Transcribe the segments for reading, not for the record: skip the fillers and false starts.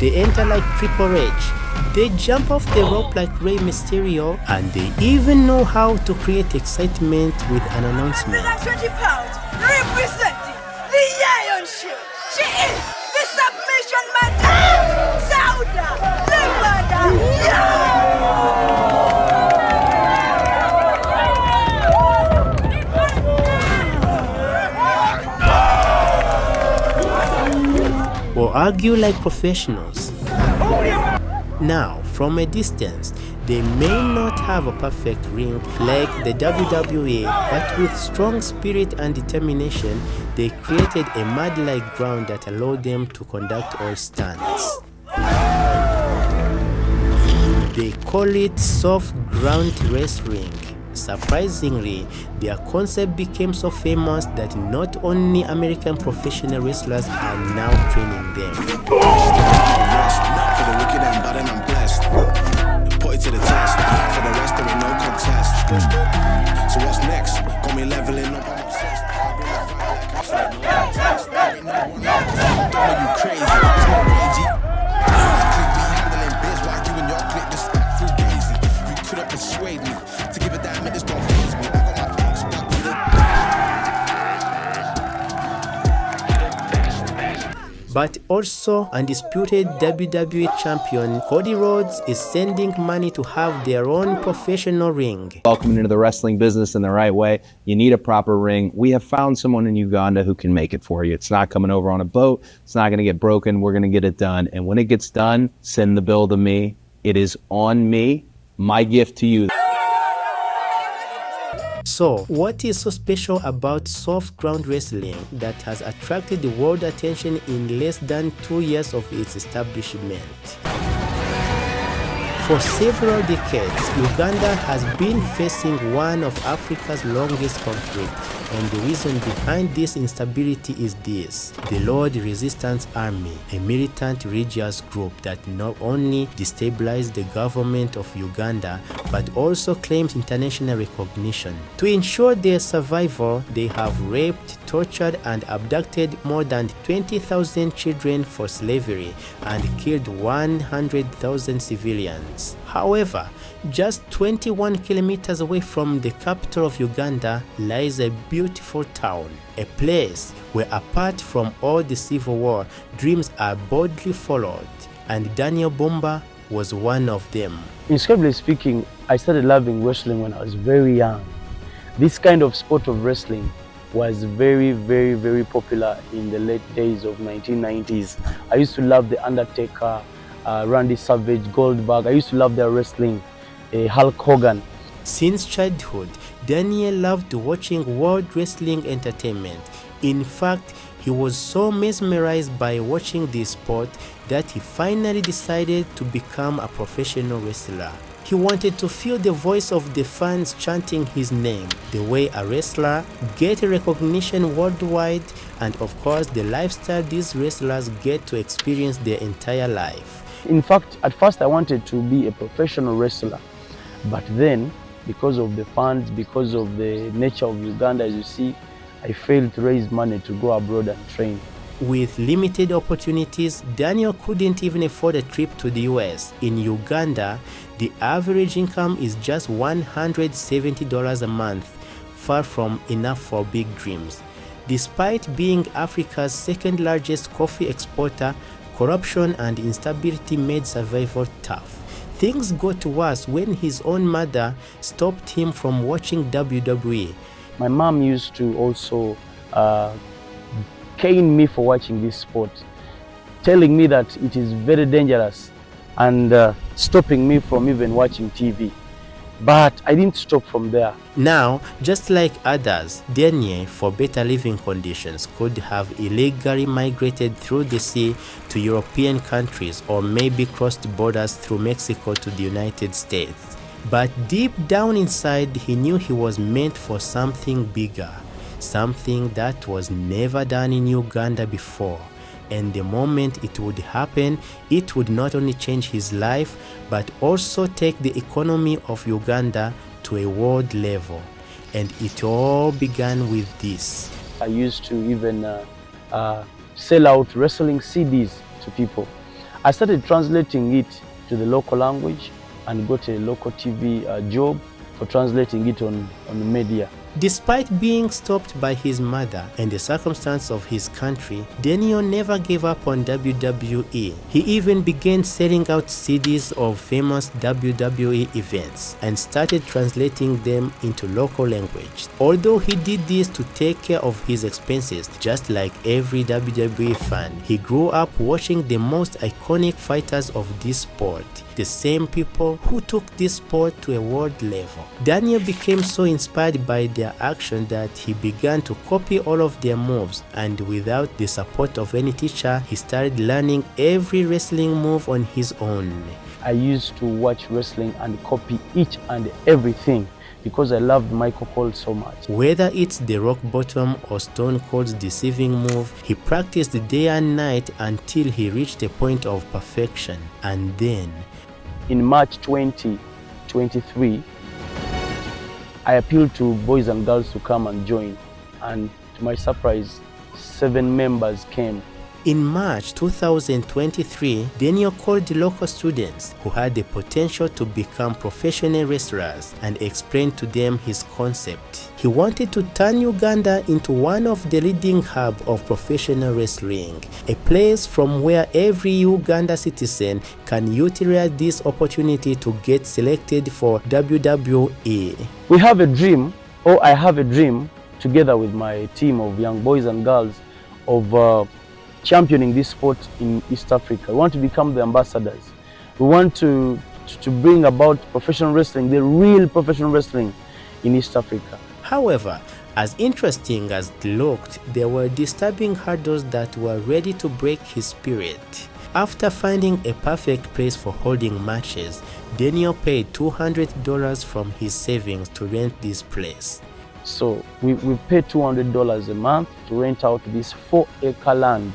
They enter like Triple H. They jump off the rope like Rey Mysterio, and they even know how to create excitement with an announcement. 120 pounds, representing the Iron Shield. She is the submission madam, Sauda, the madam. Or argue like professionals. Now, from a distance, they may not have a perfect ring like the WWE, but with strong spirit and determination, they created a mud-like ground that allowed them to conduct all stunts. They call it soft ground wrestling. Surprisingly, their concept became so famous that not only American professional wrestlers are now training them. For the wicked and bad and I'm blessed. Put it to the test. For the rest there ain't no contest. So what's next? Got me leveling up, I'm obsessed. I've been a fire like I said, no contest. There ain't no one else. Don't know you crazy, it's not ragey. Click me handling biz while you and your click the stack through daisy. You could have persuaded me to give a damn, it just don't faze me. I got my ex back with it. But also, undisputed WWE champion Cody Rhodes is sending money to have their own professional ring. Welcoming into the wrestling business in the right way. You need a proper ring. We have found someone in Uganda who can make it for you. It's not coming over on a boat. It's not going to get broken. We're going to get it done. And when it gets done, send the bill to me. It is on me. My gift to you. So, what is so special about soft ground wrestling that has attracted the world attention in less than 2 years of its establishment? For several decades, Uganda has been facing one of Africa's longest conflicts, and the reason behind this instability is this: the Lord Resistance Army, a militant religious group that not only destabilized the government of Uganda, but also claims international recognition. To ensure their survival, they have raped, tortured, and abducted more than 20,000 children for slavery and killed 100,000 civilians. However, just 21 kilometers away from the capital of Uganda lies a beautiful town, a place where, apart from all the civil war, dreams are boldly followed, and Daniel Bumba was one of them. Inscriptively speaking, I started loving wrestling when I was very young. This kind of sport of wrestling was very, very, very popular in the late days of 1990s. I used to love The Undertaker, Randy Savage, Goldberg. I used to love their wrestling, Hulk Hogan. Since childhood, Daniel loved watching World Wrestling Entertainment. In fact, he was so mesmerized by watching this sport that he finally decided to become a professional wrestler. He wanted to feel the voice of the fans chanting his name, the way a wrestler gets recognition worldwide, and of course the lifestyle these wrestlers get to experience their entire life. In fact, at first I wanted to be a professional wrestler, but then because of the funds, because of the nature of Uganda, as you see, I failed to raise money to go abroad and train. With limited opportunities, Daniel couldn't even afford a trip to the US. In Uganda, the average income is just $170 a month, far from enough for big dreams. Despite being Africa's second largest coffee exporter, corruption and instability made survival tough. Things got worse when his own mother stopped him from watching WWE. My mom used to also cane me for watching this sport, telling me that it is very dangerous and stopping me from even watching TV. But I didn't stop from there. Now, just like others, Daniel, for better living conditions, could have illegally migrated through the sea to European countries, or maybe crossed borders through Mexico to the United States. But deep down inside, he knew he was meant for something bigger, something that was never done in Uganda before. And the moment it would happen, it would not only change his life, but also take the economy of Uganda to a world level. And it all began with this. I used to even sell out wrestling CDs to people. I started translating it to the local language and got a local TV job for translating it on the media. Despite being stopped by his mother and the circumstance of his country, Daniel never gave up on WWE. He even began selling out CDs of famous WWE events and started translating them into local language. Although he did this to take care of his expenses, just like every WWE fan, he grew up watching the most iconic fighters of this sport, the same people who took this sport to a world level. Daniel became so inspired by their action that he began to copy all of their moves, and without the support of any teacher, he started learning every wrestling move on his own. I used to watch wrestling and copy each and everything because I loved Michael Cole so much. Whether it's the rock bottom or Stone Cold's deceiving move, he practiced day and night until he reached a point of perfection. And then, in March 2023, I appealed to boys and girls to come and join, and to my surprise, 7 members came. In March 2023, Daniel called the local students who had the potential to become professional wrestlers and explained to them his concept. He wanted to turn Uganda into one of the leading hubs of professional wrestling, a place from where every Uganda citizen can utilize this opportunity to get selected for WWE. We have a dream, or I have a dream, together with my team of young boys and girls, of championing this sport in East Africa. We want to become the ambassadors. We want to bring about professional wrestling, the real professional wrestling in East Africa. However, as interesting as it looked, there were disturbing hurdles that were ready to break his spirit. After finding a perfect place for holding matches, Daniel paid $200 from his savings to rent this place. So we paid $200 a month to rent out this 4-acre land.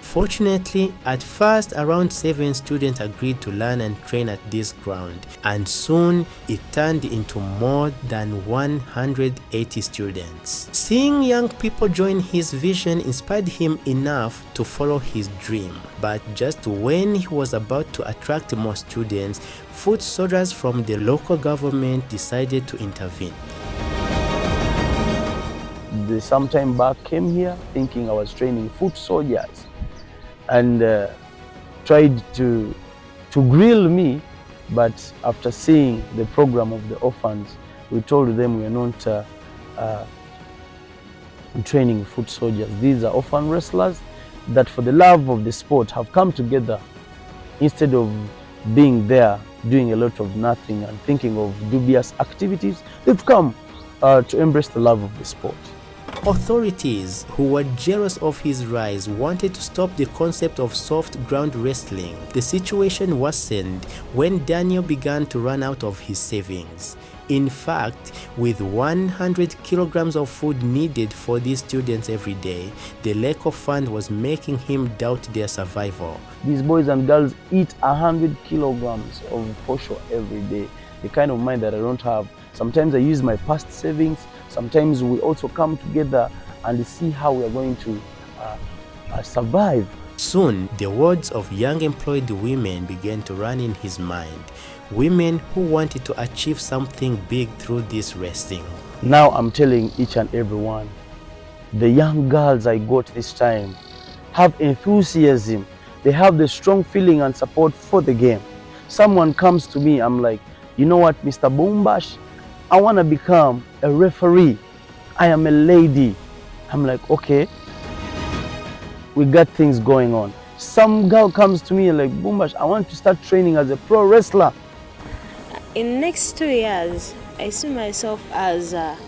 Fortunately, at first around 7 students agreed to learn and train at this ground, and soon it turned into more than 180 students. Seeing young people join his vision inspired him enough to follow his dream. But just when he was about to attract more students, foot soldiers from the local government decided to intervene. They sometime back came here thinking I was training foot soldiers, and tried to grill me, but after seeing the program of the orphans, we told them we are not training foot soldiers. These are orphan wrestlers that for the love of the sport have come together. Instead of being there doing a lot of nothing and thinking of dubious activities, they've come to embrace the love of the sport. Authorities who were jealous of his rise wanted to stop the concept of soft ground wrestling. The situation worsened when Daniel began to run out of his savings. In fact, with 100 kilograms of food needed for these students every day, the lack of funds was making him doubt their survival. These boys and girls eat 100 kilograms of posho every day, the kind of mind that I don't have. Sometimes I use my past savings. Sometimes we also come together and see how we are going to survive. Soon, the words of young employed women began to run in his mind. Women who wanted to achieve something big through this wrestling. Now I'm telling each and every one, the young girls I got this time have enthusiasm. They have the strong feeling and support for the game. Someone comes to me, I'm like, you know what, Mr. Bumbash, I want to become a referee. I am a lady. I'm like, okay, we got things going on. Some girl comes to me like, Bumbash, I want to start training as a pro wrestler. In next 2 years, I see myself as a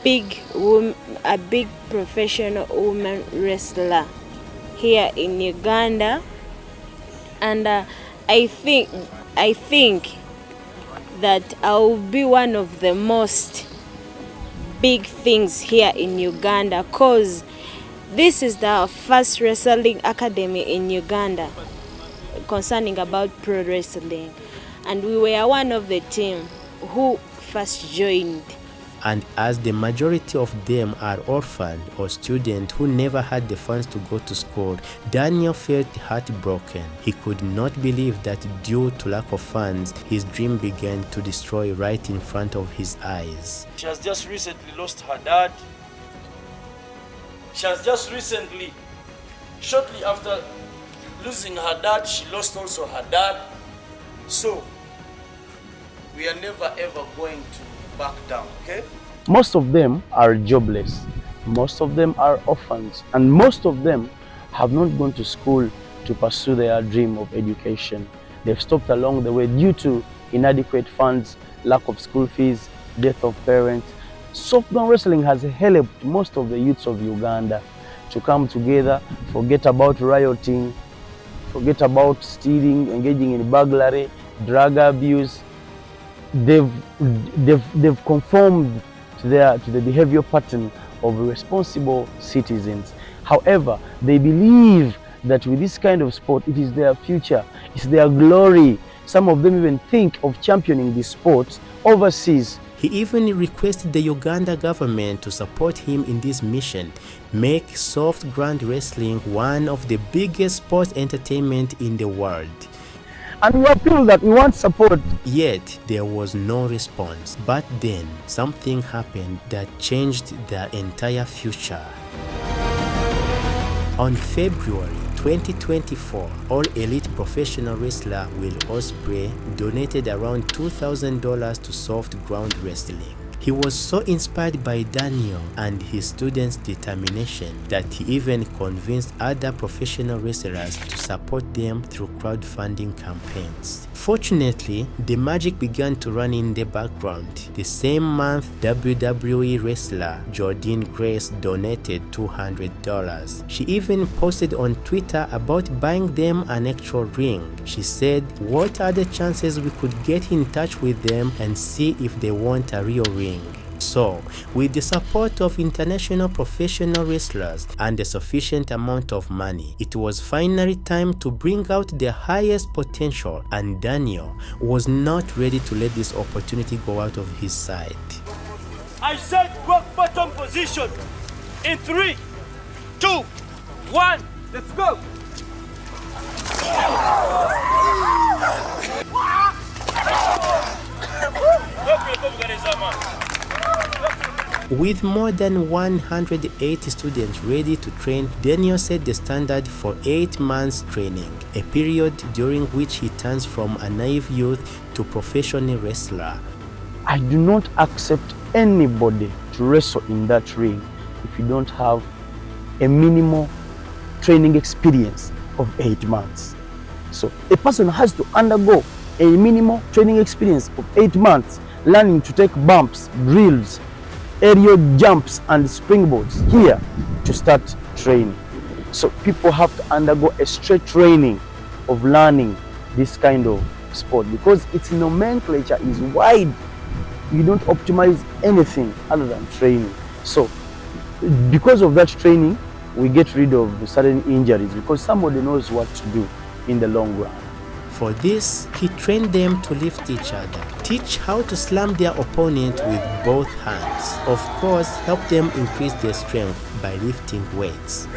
big professional woman wrestler here in Uganda, and I think that I'll be one of the most big things here in Uganda, because this is the first wrestling academy in Uganda concerning about pro wrestling, and we were one of the team who first joined And as the majority of them are orphaned or students who never had the funds to go to school, Daniel felt heartbroken. He could not believe that due to lack of funds, his dream began to destroy right in front of his eyes. She has just recently lost her dad. Shortly after losing her dad, she lost also her dad. So, we are never ever going to back down, okay? Most of them are jobless. Most of them are orphans. And most of them have not gone to school to pursue their dream of education. They've stopped along the way due to inadequate funds, lack of school fees, death of parents. Soft ground wrestling has helped most of the youths of Uganda to come together, forget about rioting, forget about stealing, engaging in burglary, drug abuse. They've conformed to the behavior pattern of responsible citizens. However, they believe that with this kind of sport, it is their future, it's their glory. Some of them even think of championing this sport overseas. He even requested the Uganda government to support him in this mission, make soft ground wrestling one of the biggest sports entertainment in the world. And we appeal that we want support. Yet, there was no response. But then, something happened that changed their entire future. On February 2024, All Elite Professional Wrestler Will Ospreay donated around $2,000 to soft ground wrestling. He was so inspired by Daniel and his students' determination that he even convinced other professional wrestlers to support them through crowdfunding campaigns. Fortunately, the magic began to run in the background. The same month, WWE wrestler Jordynne Grace donated $200. She even posted on Twitter about buying them an actual ring. She said, "What are the chances we could get in touch with them and see if they want a real ring?" So, with the support of international professional wrestlers and a sufficient amount of money, it was finally time to bring out their highest potential, and Daniel was not ready to let this opportunity go out of his sight. I said rock bottom position. In 3, 2, 1, let's go. With more than 180 students ready to train, Daniel set the standard for 8 months training, a period during which he turns from a naive youth to professional wrestler. I do not accept anybody to wrestle in that ring if you don't have a minimal training experience of 8 months. So a person has to undergo a minimal training experience of 8 months, learning to take bumps, drills, aerial jumps and springboards here to start training. So people have to undergo a straight training of learning this kind of sport because its nomenclature is wide. You don't optimize anything other than training. So because of that training, we get rid of certain injuries because somebody knows what to do in the long run. For this, he trained them to lift each other, teach how to slam their opponent with both hands. Of course, help them increase their strength by lifting weights.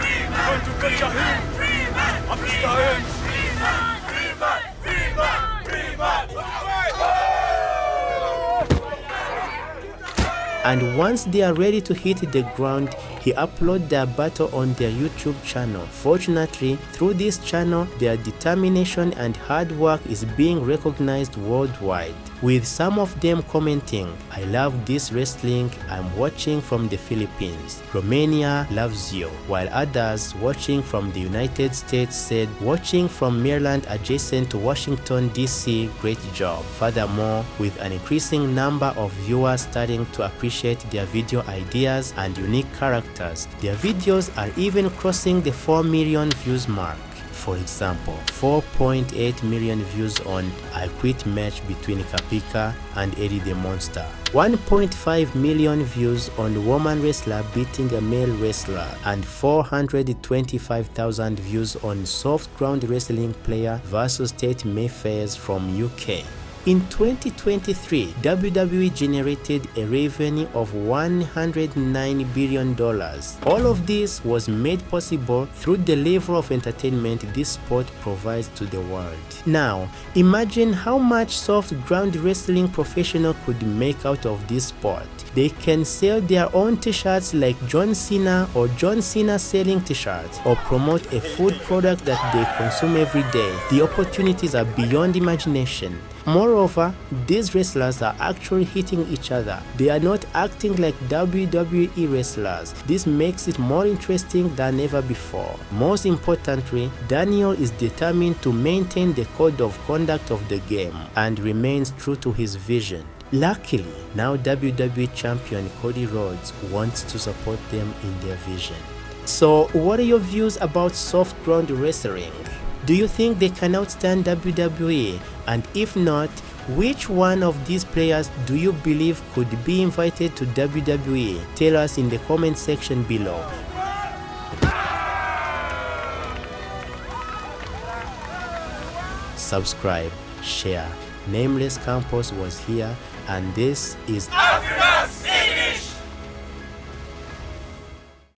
And once they are ready to hit the ground, he uploads their battle on their YouTube channel. Fortunately, through this channel, their determination and hard work is being recognized worldwide, with some of them commenting, "I love this wrestling, I'm watching from the Philippines. Romania loves you," while others watching from the United States said, "Watching from Maryland adjacent to Washington, D.C., great job." Furthermore, with an increasing number of viewers starting to appreciate their video ideas and unique characters, their videos are even crossing the 4 million views mark. For example, 4.8 million views on I Quit match between Kapika and Eddie the Monster, 1.5 million views on woman wrestler beating a male wrestler, and 425,000 views on soft ground wrestling player versus Tate Mayfairs from UK. In 2023, WWE generated a revenue of $109 billion. All of this was made possible through the level of entertainment this sport provides to the world. Now, imagine how much soft ground wrestling professionals could make out of this sport. They can sell their own t-shirts like John Cena, or John Cena selling t-shirts, or promote a food product that they consume every day. The opportunities are beyond imagination. Moreover, these wrestlers are actually hitting each other. They are not acting like WWE wrestlers. This makes it more interesting than ever before. Most importantly, Daniel is determined to maintain the code of conduct of the game and remains true to his vision. Luckily, now WWE champion Cody Rhodes wants to support them in their vision. So, what are your views about soft ground wrestling? Do you think they can outstand WWE? And if not, which one of these players do you believe could be invited to WWE? Tell us in the comment section below. Subscribe, share. Nameless Campus was here, and this is Afrimax.